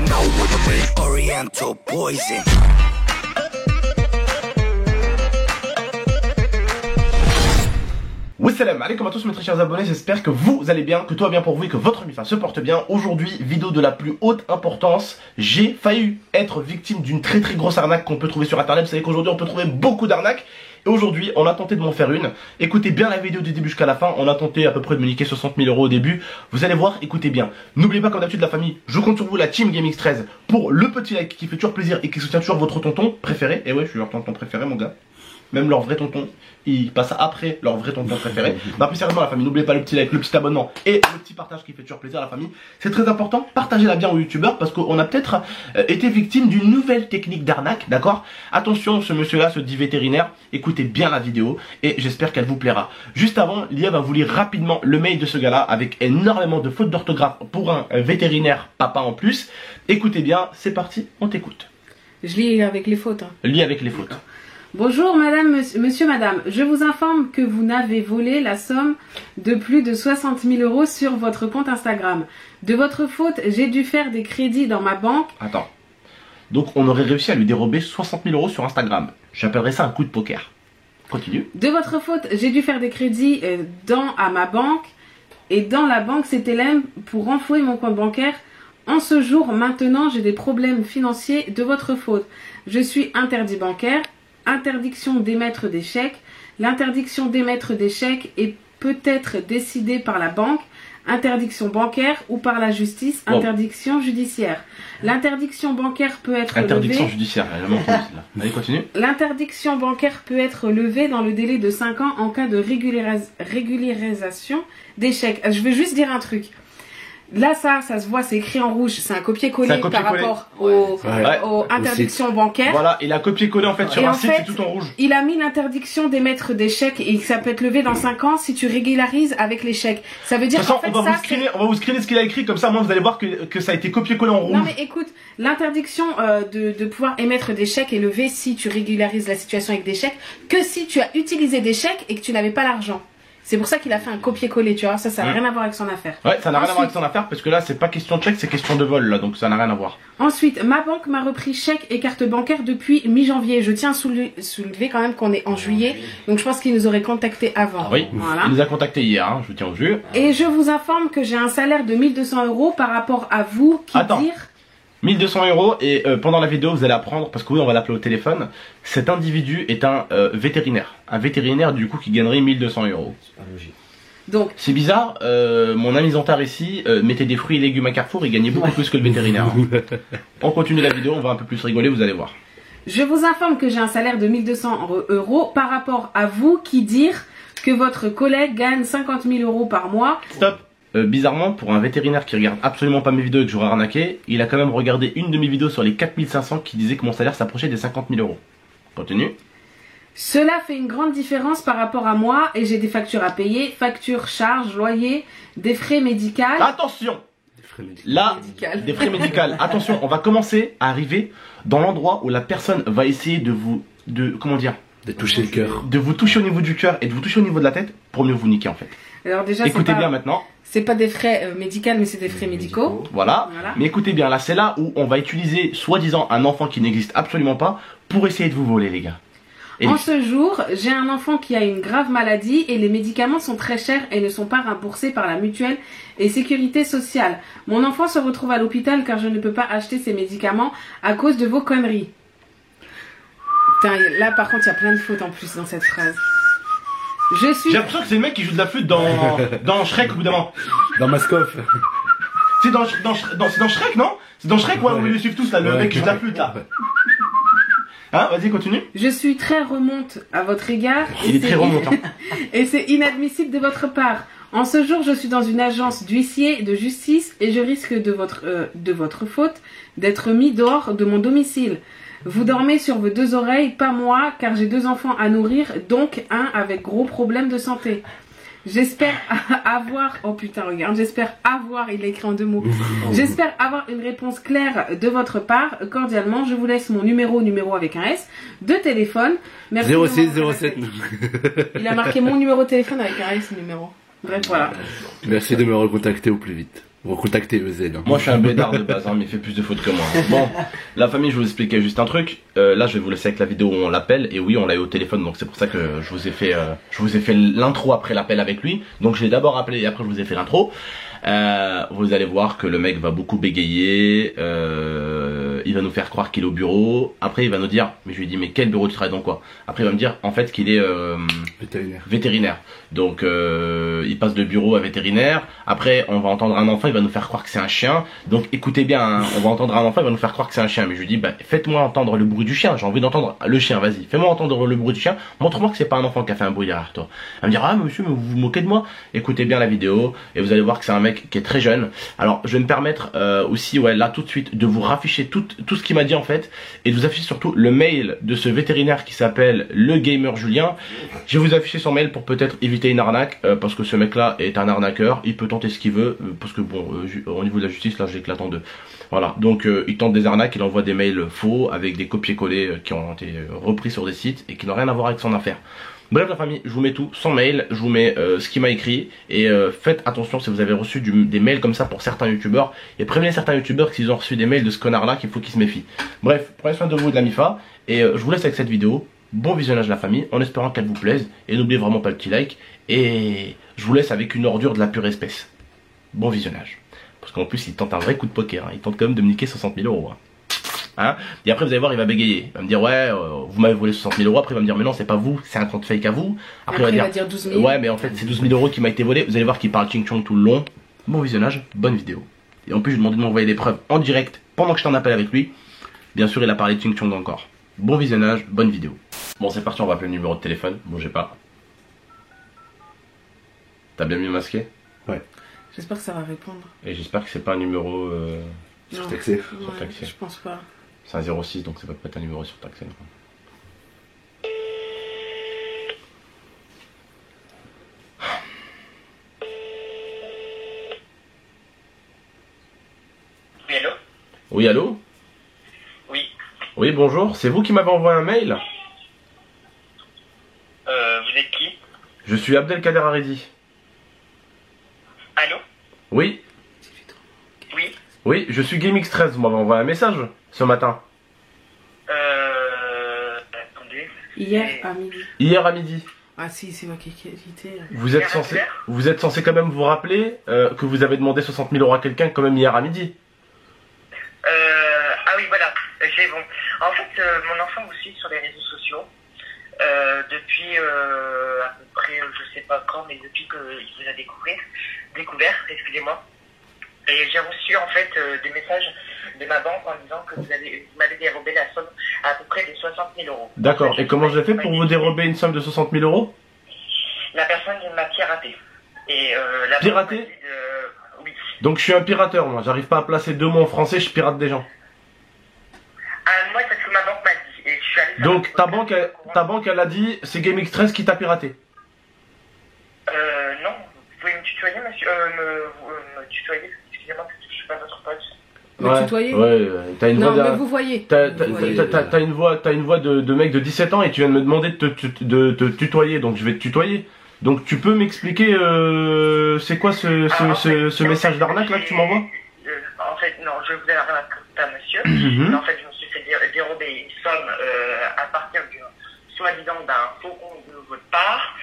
you know what it is. Oriental poison. Wassalam alaikum à tous mes très chers abonnés, j'espère que vous allez bien, que tout va bien pour vous et que votre MIFA se porte bien. Aujourd'hui, vidéo de la plus haute importance. J'ai failli être victime d'une très grosse arnaque qu'on peut trouver sur internet. Vous savez qu'aujourd'hui on peut trouver beaucoup d'arnaques. Et aujourd'hui, on a tenté de m'en faire une. Écoutez bien la vidéo du début jusqu'à la fin. On a tenté à peu près de me niquer 60 000 € au début. Vous allez voir, écoutez bien. N'oubliez pas comme d'habitude la famille, je compte sur vous, la team GameX13, pour le petit like qui fait toujours plaisir et qui soutient toujours votre tonton préféré. Et ouais, je suis leur tonton préféré mon gars. Même leur vrai tonton, ils passent après leur vrai tonton préféré. Non, plus sérieusement la famille, n'oubliez pas le petit like, le petit abonnement et le petit partage qui fait toujours plaisir à la famille. C'est très important, partagez-la bien aux youtubeurs parce qu'on a peut-être été victime d'une nouvelle technique d'arnaque, d'accord? Attention, ce monsieur-là se dit vétérinaire, écoutez bien la vidéo et j'espère qu'elle vous plaira. Juste avant, Lia va vous lire rapidement le mail de ce gars-là avec énormément de fautes d'orthographe pour un vétérinaire papa en plus. Écoutez bien, c'est parti, on t'écoute. Je lis avec les fautes. Lis avec les fautes. Bonjour madame, monsieur, madame. Je vous informe que vous n'avez volé la somme de plus de 60 000 € sur votre compte Instagram. De votre faute, j'ai dû faire des crédits dans ma banque. Attends. Donc on aurait réussi à lui dérober 60 000 € sur Instagram. J'appellerais ça un coup de poker. Continue. De votre faute, j'ai dû faire des crédits à ma banque. Et dans la banque CTLM pour renflouer mon compte bancaire. En ce jour, maintenant, j'ai des problèmes financiers de votre faute. Je suis interdit bancaire. Interdiction d'émettre des chèques. L'interdiction d'émettre des chèques est peut-être décidée par la banque, interdiction bancaire ou par la justice, interdiction judiciaire. L'interdiction bancaire peut être interdiction levée... judiciaire, là. Allez, continue. L'interdiction bancaire peut être levée dans le délai de 5 ans en cas de régularisation des chèques. Je vais juste dire un truc. Là, ça se voit, c'est écrit en rouge, c'est un copier-coller par rapport aux interdictions bancaires. Voilà, il a copié-collé en fait sur un site, c'est tout en rouge. Il a mis l'interdiction d'émettre des chèques et que ça peut être levé dans 5 ans si tu régularises avec les chèques. Ça veut dire qu'en fait, on va vous screener ce qu'il a écrit, comme ça, moi, vous allez voir que ça a été copié-collé en rouge. Non, mais écoute, l'interdiction de pouvoir émettre des chèques est levée si tu régularises la situation avec des chèques, que si tu as utilisé des chèques et que tu n'avais pas l'argent. C'est pour ça qu'il a fait un copier-coller, tu vois, ça n'a rien à voir avec son affaire. Ouais, ça n'a rien à voir avec son affaire parce que là, c'est pas question de chèque, c'est question de vol, là, donc ça n'a rien à voir. Ensuite, ma banque m'a repris chèque et carte bancaire depuis mi-janvier. Je tiens à soulever quand même qu'on est en juillet, donc je pense qu'il nous aurait contacté avant. Ah oui, voilà. Il nous a contacté hier, hein, je tiens au jus. Et je vous informe que j'ai un salaire de 1 200 € par rapport à vous qui dire... 1 200 € et pendant la vidéo vous allez apprendre, parce que oui on va l'appeler au téléphone, cet individu est un vétérinaire. Un vétérinaire du coup qui gagnerait 1 200 €. C'est pas logique. Donc, c'est bizarre, mon ami Zantar ici mettait des fruits et légumes à Carrefour, il gagnait beaucoup plus que le vétérinaire. On continue la vidéo, on va un peu plus rigoler, vous allez voir. Je vous informe que j'ai un salaire de 1 200 € par rapport à vous qui dire que votre collègue gagne 50 000 € par mois. Stop. Bizarrement, pour un vétérinaire qui regarde absolument pas mes vidéos et que j'aurais arnaqué, il a quand même regardé une de mes vidéos sur les 4500 qui disait que mon salaire s'approchait des 50 000 €. Continue. Cela fait une grande différence par rapport à moi et j'ai des factures à payer, factures, charges, loyer, des frais médicaux. Attention! Là, des frais médicaux. Attention, on va commencer à arriver dans l'endroit où la personne va essayer de comment dire? De toucher le cœur. De vous toucher au niveau du cœur et de vous toucher au niveau de la tête pour mieux vous niquer en fait. Alors déjà, écoutez bien maintenant. C'est pas des frais médicaux, mais c'est des frais médicaux. Voilà. Mais écoutez bien, là c'est là où on va utiliser soi-disant un enfant qui n'existe absolument pas pour essayer de vous voler les gars. En ce jour, j'ai un enfant qui a une grave maladie et les médicaments sont très chers et ne sont pas remboursés par la mutuelle et sécurité sociale. Mon enfant se retrouve à l'hôpital car je ne peux pas acheter ses médicaments à cause de vos conneries. Putain, là par contre il y a plein de fautes en plus dans cette phrase. J'ai l'impression que c'est le mec qui joue de la flûte dans Shrek au bout d'un moment. Dans Maskoff. C'est dans Shrek, non? C'est dans Shrek, ouais, on les suit tous là, le mec qui joue de la flûte là. Hein, vas-y, continue. Je suis très remonte à votre égard. Il est très remontant. Et c'est inadmissible de votre part. En ce jour, je suis dans une agence d'huissier de justice et je risque de votre faute d'être mis dehors de mon domicile. Vous dormez sur vos 2 oreilles, pas moi, car j'ai 2 enfants à nourrir, donc un avec gros problèmes de santé. J'espère avoir... Oh putain, regarde, j'espère avoir... Il l'a écrit en 2 mots. J'espère avoir une réponse claire de votre part. Cordialement, je vous laisse mon numéro avec un S, de téléphone. Merci 06 07. Il a marqué mon numéro de téléphone avec un S numéro. Bref, voilà. Merci de me recontacter au plus vite. Recontactez EZ. Hein. Moi je suis un bédard de base, hein, mais il fait plus de fautes que moi. Bon, la famille, je vais vous expliquer juste un truc. Là, je vais vous laisser avec la vidéo où on l'appelle. Et oui, on l'a eu au téléphone, donc c'est pour ça que je vous ai fait l'intro après l'appel avec lui. Donc je l'ai d'abord appelé et après je vous ai fait l'intro. Vous allez voir que le mec va beaucoup bégayer. Il va nous faire croire qu'il est au bureau. Après, il va nous dire, mais je lui dis, mais quel bureau tu travailles dans quoi? Après, il va me dire, en fait, qu'il est vétérinaire. Donc, il passe de bureau à vétérinaire. Après, on va entendre un enfant, il va nous faire croire que c'est un chien. Donc, écoutez bien, hein, on va entendre un enfant, il va nous faire croire que c'est un chien. Mais je lui dis, bah, faites-moi entendre le bruit du chien. J'ai envie d'entendre le chien, vas-y. Fais-moi entendre le bruit du chien. Montre-moi que c'est pas un enfant qui a fait un bruit derrière toi. Elle va me dire, ah, monsieur, mais vous vous moquez de moi? Écoutez bien la vidéo et vous allez voir que c'est un mec qui est très jeune. Alors, je vais me permettre aussi, ouais, là, tout de suite, de vous rafficher tout ce qu'il m'a dit en fait, et de vous afficher surtout le mail de ce vétérinaire qui s'appelle le gamer Julien. Je vais vous afficher son mail pour peut-être éviter une arnaque, parce que ce mec là est un arnaqueur, il peut tenter ce qu'il veut, parce que bon, au niveau de la justice là j'éclate en deux. Voilà, donc il tente des arnaques, il envoie des mails faux avec des copier-coller qui ont été repris sur des sites et qui n'ont rien à voir avec son affaire. Bref la famille, je vous mets tout, son mail, je vous mets ce qu'il m'a écrit et faites attention si vous avez reçu des mails comme ça pour certains youtubeurs et prévenez certains youtubeurs qu'ils ont reçu des mails de ce connard là qu'il faut qu'ils se méfient. Bref, prenez soin de vous et de la MIFA et je vous laisse avec cette vidéo. Bon visionnage la famille, en espérant qu'elle vous plaise et n'oubliez vraiment pas le petit like et je vous laisse avec une ordure de la pure espèce. Bon visionnage. Parce qu'en plus il tente un vrai coup de poker, hein. Il tente quand même de me niquer 60 000 €. Hein. Hein, et après vous allez voir, il va bégayer, il va me dire ouais vous m'avez volé 60 000 €. Après il va me dire mais non c'est pas vous, c'est un compte fake à vous. Après il va dire 12 000. ouais mais en fait c'est 12 000 € qui m'a été volé. Vous allez voir qu'il parle ching chong tout le long. Bon visionnage, bonne vidéo. Et en plus je lui ai demandé de m'envoyer des preuves en direct pendant que je t'en appelle avec lui. Bien sûr il a parlé de ching chong encore. Bon visionnage, bonne vidéo. Bon c'est parti, on va appeler le numéro de téléphone. Bougez pas. T'as bien mieux masqué? Ouais. J'espère que ça va répondre. Et j'espère que c'est pas un numéro sur Taxi. Ouais, Taxi. je pense pas. C'est un 06 donc ça peut pas être un numéro sur Taxi. Oui, allô? Oui allô? Oui. Oui bonjour, c'est vous qui m'avez envoyé un mail? Vous êtes qui? Je suis Abdelkader Haredi. Allô? Oui. Oui. Oui, je suis GameX13, vous m'avez envoyé un message ce matin. Attendez. Hier à midi. Hier à midi. Ah si, c'est moi qui ai quitté. Vous êtes censé quand même vous rappeler que vous avez demandé 60 000 € à quelqu'un quand même hier à midi. Ah oui, voilà. J'ai bon. En fait, mon enfant vous suit sur les réseaux sociaux. Depuis à peu près, je sais pas quand, mais depuis qu'il vous a découvert, excusez-moi. Et j'ai reçu en fait des messages de ma banque en disant que vous m'avez dérobé la somme à peu près de 60 000 €. D'accord, et comment j'ai fait pour vous dérober une somme de 60 000 €? La personne m'a piraté. Et Piraté? banque m'a dit, oui. Donc je suis un pirateur moi, j'arrive pas à placer deux mots en français, je pirate des gens. Ah, moi, c'est ce que ma banque m'a dit. Et je suis allé faire Donc ta banque elle a dit c'est GameX13 qui t'a piraté. Non, vous pouvez me tutoyer, monsieur. Me tutoyer, excusez-moi, parce que je suis pas votre pote. Me tutoyer? Ouais, t'as une Non, voix mais vous voyez. t'as une voix de mec de 17 ans et tu viens de me demander de te tutoyer, donc je vais te tutoyer. Donc tu peux m'expliquer c'est quoi ce message d'arnaque là que tu m'envoies? En fait, non, je vous ai raconté à monsieur. Mais en fait, je me suis fait dérober une somme à partir du soi-disant d'un faux compte de votre part.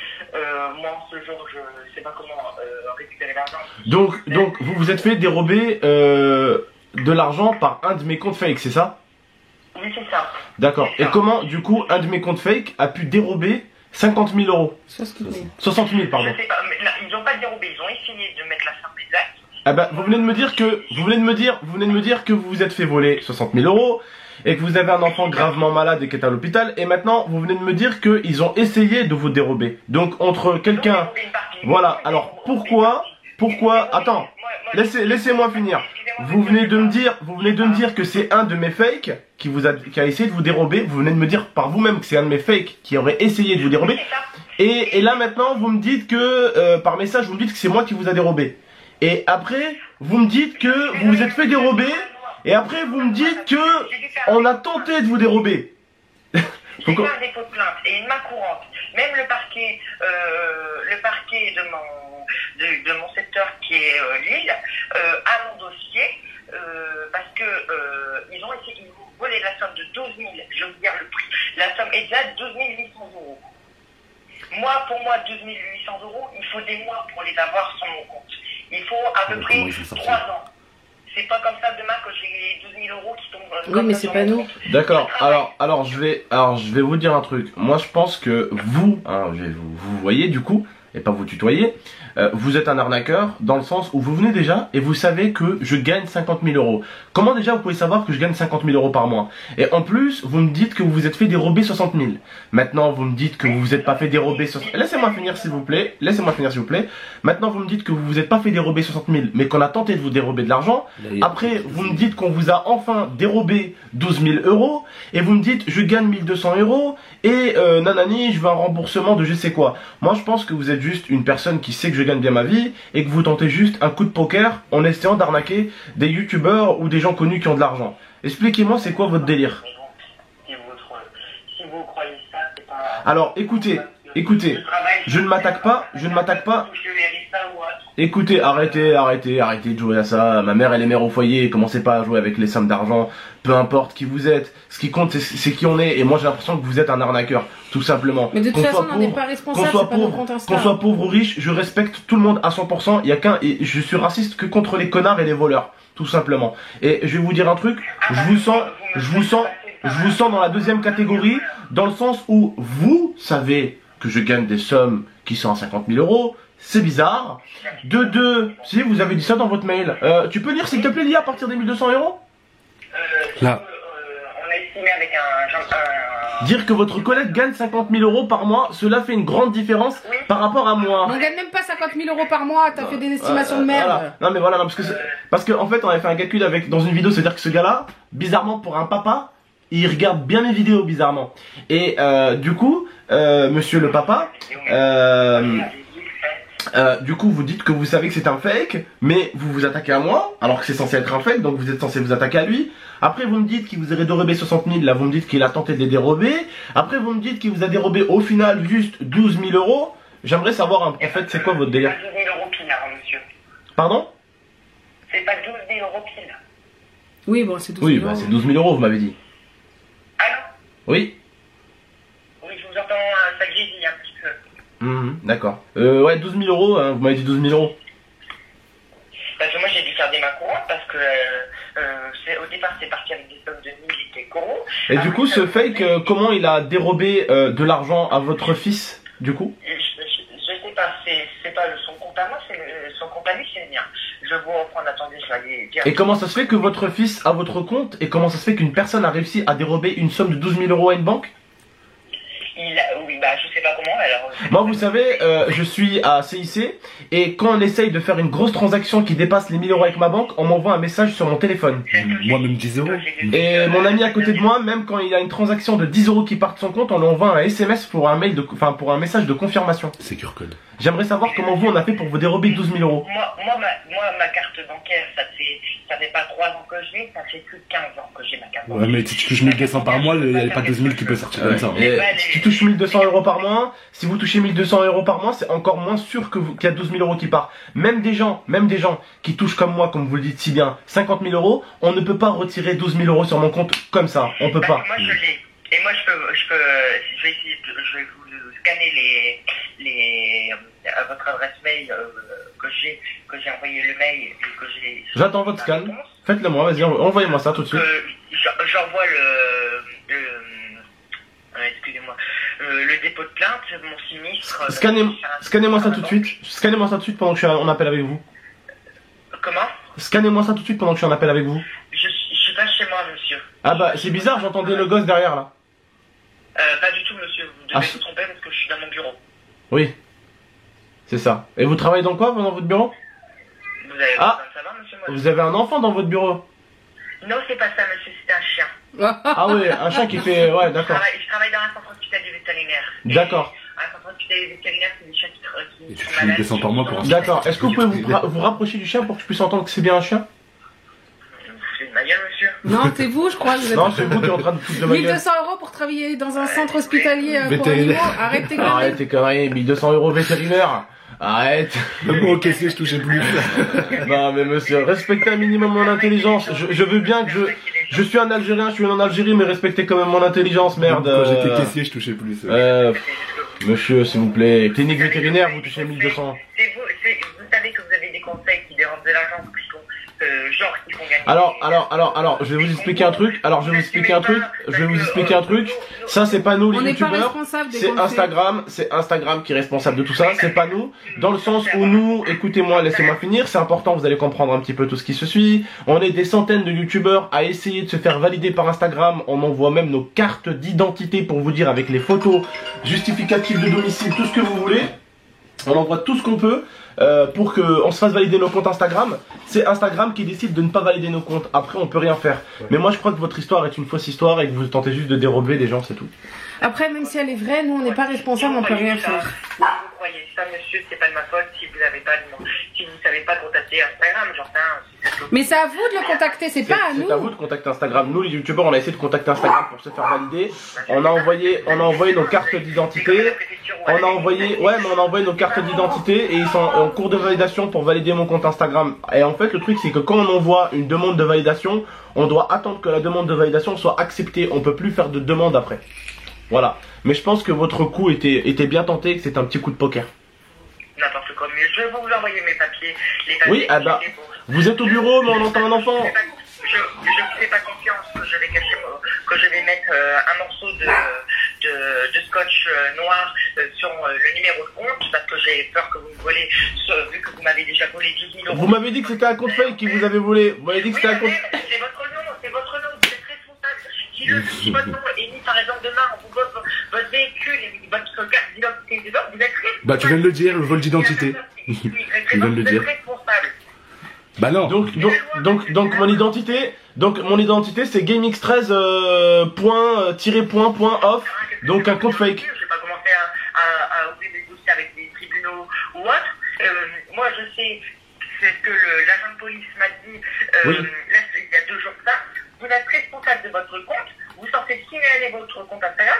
Moi, en ce jour, je sais pas comment récupérer l'argent. Donc vous vous êtes fait dérober de l'argent par un de mes comptes fake, c'est ça? Oui, c'est ça. D'accord. Et comment, du coup, un de mes comptes fake a pu dérober 50 000 €? 60 000, pardon. Je sais pas, mais là, ils n'ont pas dérobé, ils ont essayé de mettre la somme exacte. Ah bah, vous venez de me dire que vous vous êtes fait voler 60 000 € et que vous avez un enfant gravement malade et qui est à l'hôpital, et maintenant vous venez de me dire qu'ils ont essayé de vous dérober. Donc entre quelqu'un, voilà. Alors pourquoi, attends, laissez-moi finir. Vous venez de me dire que c'est un de mes fakes qui a essayé de vous dérober. Vous venez de me dire par vous-même que c'est un de mes fakes qui aurait essayé de vous dérober. Et là maintenant vous me dites que par message vous me dites que c'est moi qui vous a dérobé. Et après vous me dites que vous vous êtes fait dérober. Et après vous me dites que on a tenté de vous dérober. J'ai fait un dépôt de plainte et une main courante. Même le parquet de mon secteur qui est Lille à mon dossier parce que ils ont essayé, ils m'ont volé la somme de 12 000, je vais vous dire le prix, la somme exacte 12 800 euros. Moi, pour moi, 12 800 euros, il faut des mois pour les avoir sur mon compte. Il faut à peu près 3 ans. C'est pas comme ça demain que j'ai 12 000 euros qui tombent. Oui, mais c'est pas nous. D'accord. Alors je vais vous dire un truc. Moi, je pense que vous, hein, vous voyez du coup, et pas vous tutoyer, vous êtes un arnaqueur dans le sens où vous venez déjà et vous savez que je gagne 50 000 euros. Comment déjà vous pouvez savoir que je gagne 50 000 euros par mois? Et en plus, vous me dites que vous vous êtes fait dérober 60 000. Maintenant, vous me dites que vous vous êtes pas fait dérober 60 000. Laissez-moi finir s'il vous plaît. Laissez-moi finir s'il vous plaît. Maintenant, vous me dites que vous vous êtes pas fait dérober 60 000, mais qu'on a tenté de vous dérober de l'argent. Après, vous me dites qu'on vous a enfin dérobé 12 000 euros. Et vous me dites, je gagne 1200 euros. Et nanani, je veux un remboursement de je sais quoi. Moi, je pense que vous êtes juste une personne qui sait que je gagne bien ma vie et que vous tentez juste un coup de poker en essayant d'arnaquer des youtubeurs ou des gens connus qui ont de l'argent. Expliquez-moi, c'est quoi votre délire? Si vous croyez ça, c'est pas... Alors, écoutez, je ne m'attaque pas. Écoutez, arrêtez de jouer à ça. Ma mère, elle est mère au foyer. Commencez pas à jouer avec les sommes d'argent. Peu importe qui vous êtes. Ce qui compte, c'est qui on est. Et moi, j'ai l'impression que vous êtes un arnaqueur. Tout simplement. Mais de toute façon, on n'en est pas responsable. Qu'on soit pauvre ou riche, je respecte tout le monde à 100%. Il y a qu'un, et je suis raciste que contre les connards et les voleurs. Tout simplement. Et je vais vous dire un truc. Je vous sens dans la deuxième catégorie. Dans le sens où vous savez que je gagne des sommes qui sont à 50 000 euros. C'est bizarre. De deux, si vous avez dit ça dans votre mail. Tu peux lire s'il te plaît, Lia, à partir des 1200 euros? Là. On a estimé avec un... Dire que votre collègue gagne 50 000 euros par mois, cela fait une grande différence par rapport à moi. On gagne même pas 50 000 euros par mois, t'as fait des estimations de merde. Voilà. Non mais voilà, non, parce que en fait on avait fait un calcul dans une vidéo, c'est-à-dire que ce gars-là, bizarrement pour un papa, il regarde bien mes vidéos bizarrement. Et du coup, monsieur le papa, du coup vous dites que vous savez que c'est un fake, mais vous vous attaquez à moi, alors que c'est censé être un fake, donc vous êtes censé vous attaquer à lui. Après vous me dites qu'il vous aurait dérobé 60 000, là vous me dites qu'il a tenté de les dérober. Après vous me dites qu'il vous a dérobé au final juste 12 000 euros. J'aimerais savoir en fait c'est quoi votre délire. C'est pas 12 000 euros pile, hein, monsieur. Pardon? C'est pas 12 000 euros pile. Oui, bon, c'est 12 000 Oui, euros. bah c'est 12 000 euros vous m'avez dit. Allô? Oui. Oui, je vous entends, ça grésille un petit peu. D'accord. Ouais, 12 000 euros, hein, vous m'avez dit 12 000 euros. Parce que moi j'ai dû garder ma couronne parce que au départ c'est parti avec des sommes de 1000 euros. Et du coup, ce fake, comment il a dérobé de l'argent à votre fils, du coup? Je sais pas, c'est pas son compte à moi, son compte à lui, c'est le mien. Je vais vous reprendre, attendez, je vais aller dire. Et comment ça se fait que votre fils a votre compte? Et comment ça se fait qu'une personne a réussi à dérober une somme de 12 000 euros à une banque? Oui, bah je sais pas comment, alors... Moi, vous savez, je suis à CIC, et quand on essaye de faire une grosse transaction qui dépasse les 1000 euros avec ma banque, on m'envoie un message sur mon téléphone. Moi-même 10 euros. Et mon ami à côté de moi, même quand il y a une transaction de 10 euros qui part de son compte, on lui envoie un SMS pour un mail pour un message de confirmation. Secure code. J'aimerais savoir comment vous on a fait pour vous dérober 12 000 euros. Moi, ma carte bancaire, ça fait pas 3 ans que je l'ai, ça fait plus de 15 ans que j'ai ma carte bancaire. Ouais, mais si tu touches 1200 par mois, il n'y a pas 12 000 qui peut sortir comme ça. Et si tu touches 1200 euros par mois, si vous touchez 1200 euros par mois, c'est encore moins sûr qu'il y a 12 000 euros qui partent. Même des gens qui touchent comme moi, comme vous le dites si bien, 50 000 euros, on ne peut pas retirer 12 000 euros sur mon compte comme ça. On peut pas. Moi je l'ai. Et moi je vais essayer je vais vous scanner à votre adresse mail que j'ai envoyé le mail et que j'ai... J'attends votre scan. Faites-le moi, vas-y, envoyez-moi ça tout de suite. J'envoie excusez-moi, le dépôt de plainte, mon sinistre... Scannez-moi ça tout de suite. Scannez-moi ça tout de suite pendant que je suis en appel avec vous. Comment? Scannez-moi ça tout de suite pendant que je suis en appel avec vous. Je suis pas chez moi, monsieur. Ah bah, c'est bizarre, j'entendais le gosse derrière là. Pas du tout, monsieur. Vous devez vous tromper parce que je suis dans mon bureau. Oui. C'est ça. Et vous travaillez dans quoi dans votre bureau? Vous avez besoin de savoir, monsieur? Vous avez un enfant dans votre bureau? Non, c'est pas ça, monsieur, c'est un chien. Ah oui, un chien qui fait... Ouais, d'accord. Je travaille dans un centre hospitalier vétérinaire. D'accord. Un centre hospitalier vétérinaire, c'est des chiens qui Et tu sont fais malades. 200 par mois pour un chien. D'accord. Est-ce que vous pouvez vous rapprocher du chien pour que je puisse entendre que c'est bien un chien? Vous foutez de ma gueule, monsieur? Non, c'est vous, je crois. Vous êtes... Non, c'est vous qui êtes en train de foutre de ma gueule. 1200 euros pour travailler dans un centre hospitalier pour Vétérinaire. animaux. Arrête tes conneries. Arrête tes conneries, 1200 euros vétérinaire. Arrête. Même moi au caissier, je touchais plus. Non mais monsieur, respectez un minimum mon intelligence. Je veux bien que je suis un Algérien, je suis en Algérie, mais respectez quand même mon intelligence, merde. Quand j'étais caissier, je touchais plus. Monsieur, s'il vous plaît, clinique vétérinaire, vous touchez 1200. Vous savez que vous avez des conseils qui dérangent de l'argent, qui sont genre qui font gagner. Alors, je vais vous expliquer un truc. Ça, c'est pas nous les On n'est pas youtubeurs. responsable des C'est conseils. Instagram qui est responsable de tout ça. C'est pas nous. Dans le sens où nous, écoutez-moi, laissez-moi finir. C'est important, vous allez comprendre un petit peu tout ce qui se suit. On est des centaines de youtubeurs à essayer de se faire valider par Instagram. On envoie même nos cartes d'identité pour vous dire avec les photos justificatives de domicile, tout ce que vous voulez. On envoie tout ce qu'on peut pour qu'on se fasse valider nos comptes Instagram. C'est Instagram qui décide de ne pas valider nos comptes. Après, on peut rien faire. Mais moi, je crois que votre histoire est une fausse histoire et que vous tentez juste de dérober les gens, c'est tout. Après, même si elle est vraie, nous on n'est pas responsable, on peut rien faire. Vous croyez ça, monsieur, c'est pas de ma faute si vous n'avez pas si vous ne savez pas contacter Instagram, genre Mais c'est à vous de le contacter, c'est pas à nous. C'est à vous de contacter Instagram. Nous, les youtubeurs, on a essayé de contacter Instagram pour se faire valider. On a envoyé nos cartes d'identité. On a envoyé nos cartes d'identité et ils sont en cours de validation pour valider mon compte Instagram. Et en fait, le truc, c'est que quand on envoie une demande de validation, on doit attendre que la demande de validation soit acceptée. On peut plus faire de demande après. Voilà. Mais je pense que votre coup était bien tenté et que c'est un petit coup de poker. N'importe quoi. Mais je vais vous envoyer mes papiers. Oui, ah bah, vous êtes au bureau, mais on entend un enfant. Je ne fais pas confiance que je vais cacher, que je vais mettre un morceau de scotch noir sur le numéro de compte parce que j'ai peur que vous me volez, vu que vous m'avez déjà volé 12 000 €. Vous m'avez dit que c'était un compte fake qui vous avait volé. Vous m'avez dit que c'était un compte. C'est votre nom, vous êtes responsable. Si votre nom est mis par exemple demain, on vous vole votre véhicule et votre carte d'identité dedans, vous êtes responsable. Bah, tu viens de le dire, le vol d'identité. Tu viens de le dire. Vous êtes responsable. Bah non. Donc mon identité c'est GameX13 point off, donc un compte fake. Je vais pas commencer à ouvrir des dossiers avec des tribunaux ou autre. Moi je sais, c'est ce que l'agent de police m'a dit Oui. là, il y a 2 jours de ça. Vous êtes responsable de votre compte, vous êtes censé signaler votre compte Instagram.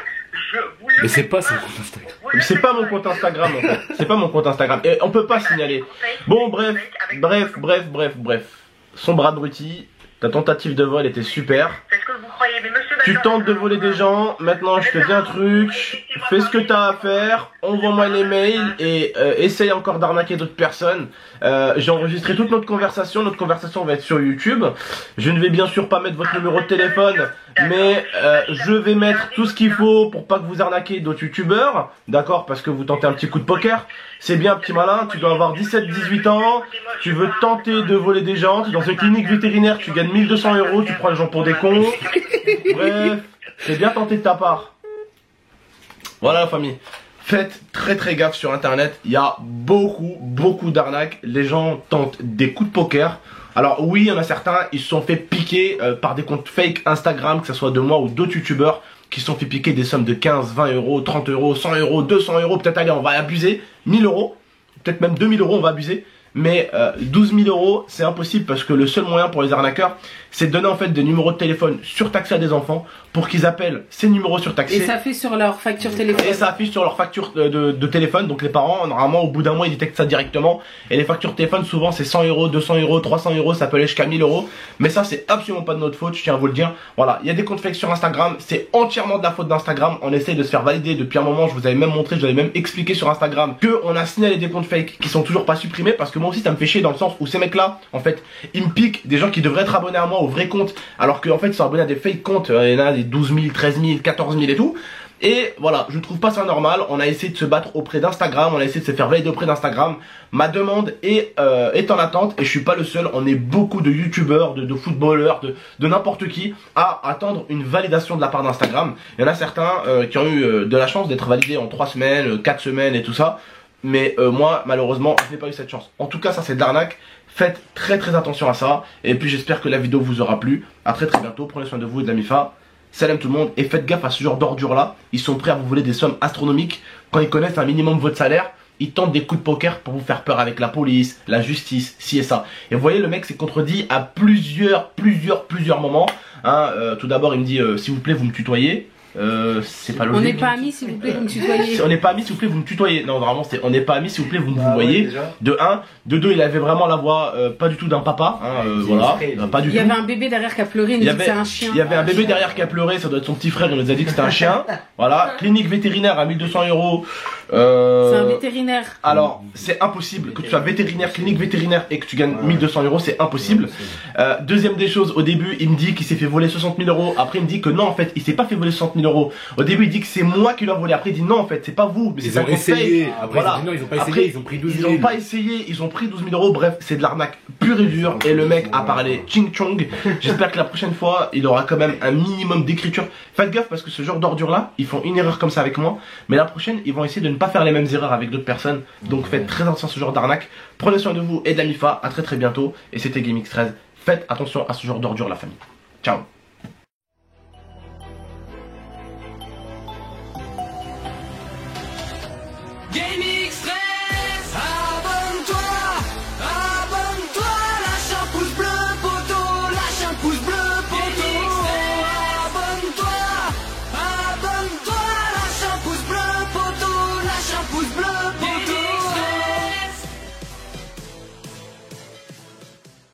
Mais c'est pas son compte Instagram. C'est pas mon compte Instagram en fait. C'est pas mon compte Instagram. Et on peut pas signaler. Bon bref. Sombre abruti, ta tentative de vol était super. C'est ce que vous croyez, mais monsieur Tu tentes de voler des gens, maintenant je te dis un truc, fais ce que t'as à faire, envoie-moi les mails et essaye encore d'arnaquer d'autres personnes. J'ai enregistré toute notre conversation va être sur YouTube. Je ne vais bien sûr pas mettre votre numéro de téléphone, mais je vais mettre tout ce qu'il faut pour pas que vous arnaquez d'autres youtubeurs, d'accord, parce que vous tentez un petit coup de poker. C'est bien petit malin, tu dois avoir 17-18 ans, tu veux tenter de voler des gens, tu es dans une clinique vétérinaire, tu gagnes 1200 €, tu prends les gens pour des cons. Bref, c'est bien tenté de ta part. Voilà la famille. Faites très gaffe sur internet, il y a beaucoup d'arnaques, les gens tentent des coups de poker. Alors oui, il y en a certains, ils se sont fait piquer par des comptes fake Instagram, que ce soit de moi ou d'autres youtubeurs, qui se sont fait piquer des sommes de 15, 20 €, 30 €, 100 €, 200 €, peut-être allez on va abuser, 1000 €, peut-être même 2000 € on va abuser. Mais 12 000 € c'est impossible parce que le seul moyen pour les arnaqueurs c'est de donner en fait des numéros de téléphone surtaxés à des enfants pour qu'ils appellent ces numéros surtaxés. Et ça affiche sur leur facture téléphone. Et ça affiche sur leur facture de téléphone. Donc les parents normalement au bout d'un mois ils détectent ça directement. Et les factures de téléphone souvent c'est 100 €, 200 €, 300 €, ça peut aller jusqu'à 1000 €. Mais ça c'est absolument pas de notre faute, je tiens à vous le dire. Voilà, il y a des comptes fake sur Instagram, c'est entièrement de la faute d'Instagram. On essaye de se faire valider depuis un moment, je vous avais même montré, je vous avais même expliqué sur Instagram que on a signalé des comptes fake qui sont toujours pas supprimés parce que moi aussi ça me fait chier dans le sens où ces mecs là en fait ils me piquent des gens qui devraient être abonnés à moi au vrai compte alors qu'en fait ils sont abonnés à des fake comptes. Il y en a des 12 000, 13 000, 14 000 et tout. Et voilà, je trouve pas ça normal. On a essayé de se battre auprès d'Instagram, on a essayé de se faire valider auprès d'Instagram. Ma demande est en attente et je suis pas le seul. On est beaucoup de youtubeurs, de footballeurs, de n'importe qui à attendre une validation de la part d'Instagram. Il y en a certains qui ont eu de la chance d'être validés en 3 semaines, 4 semaines et tout ça. Mais moi malheureusement je n'ai pas eu cette chance. En tout cas ça c'est de l'arnaque. Faites très attention à ça. Et puis j'espère que la vidéo vous aura plu. A très bientôt, prenez soin de vous et de la MIFA. Salam tout le monde et faites gaffe à ce genre d'ordures là. Ils sont prêts à vous voler des sommes astronomiques. Quand ils connaissent un minimum votre salaire, ils tentent des coups de poker pour vous faire peur avec la police, la justice, ci et ça. Et vous voyez le mec s'est contredit à plusieurs moments hein, tout d'abord il me dit s'il vous plaît vous me tutoyez. c'est pas On logique. n'est pas amis, s'il vous plaît, vous me tutoyez. On n'est pas amis, s'il vous plaît, vous me tutoyez. Non, vraiment, c'est on n'est pas amis, s'il vous plaît, vous me voyez. déjà. De 1, de 2, il avait vraiment la voix pas du tout d'un papa, hein, voilà, pas du Il tout. y avait un bébé derrière qui a pleuré, il nous dit que c'est un chien. Il y avait un bébé derrière qui a pleuré, ça doit être son petit frère, il nous a dit que c'était un chien. Voilà, clinique vétérinaire à 1200 €. C'est un vétérinaire. Alors, c'est impossible que tu sois vétérinaire, clinique vétérinaire et que tu gagnes 1200 €, c'est impossible. Deuxième des choses, au début, il me dit qu'il s'est fait voler 60 000 €. Après, il me dit que non, en fait, il s'est pas fait voler 60 000 €. Au début, il dit que c'est moi qui l'ai volé. Après, il dit non, en fait, c'est pas vous, mais c'est Ils un ont conseil. essayé. Après, Voilà. non, ils ont pas Après, essayé, ils ont pris 12 000. Ils ont pas essayé, ils ont pris 12 000 €. Bref, c'est de l'arnaque pure et dure. Et le mec a parlé ching chong. J'espère que la prochaine fois, il aura quand même un minimum d'écriture. Faites gaffe parce que ce genre d'ordure là, ils font une erreur comme ça avec moi. Mais la prochaine, ils vont essayer de ne pas faire les mêmes erreurs avec d'autres personnes. Donc faites très attention à ce genre d'arnaque. Prenez soin de vous et de la MIFA. À très bientôt. Et c'était GameX13. Faites attention à ce genre d'ordure, la famille. Ciao.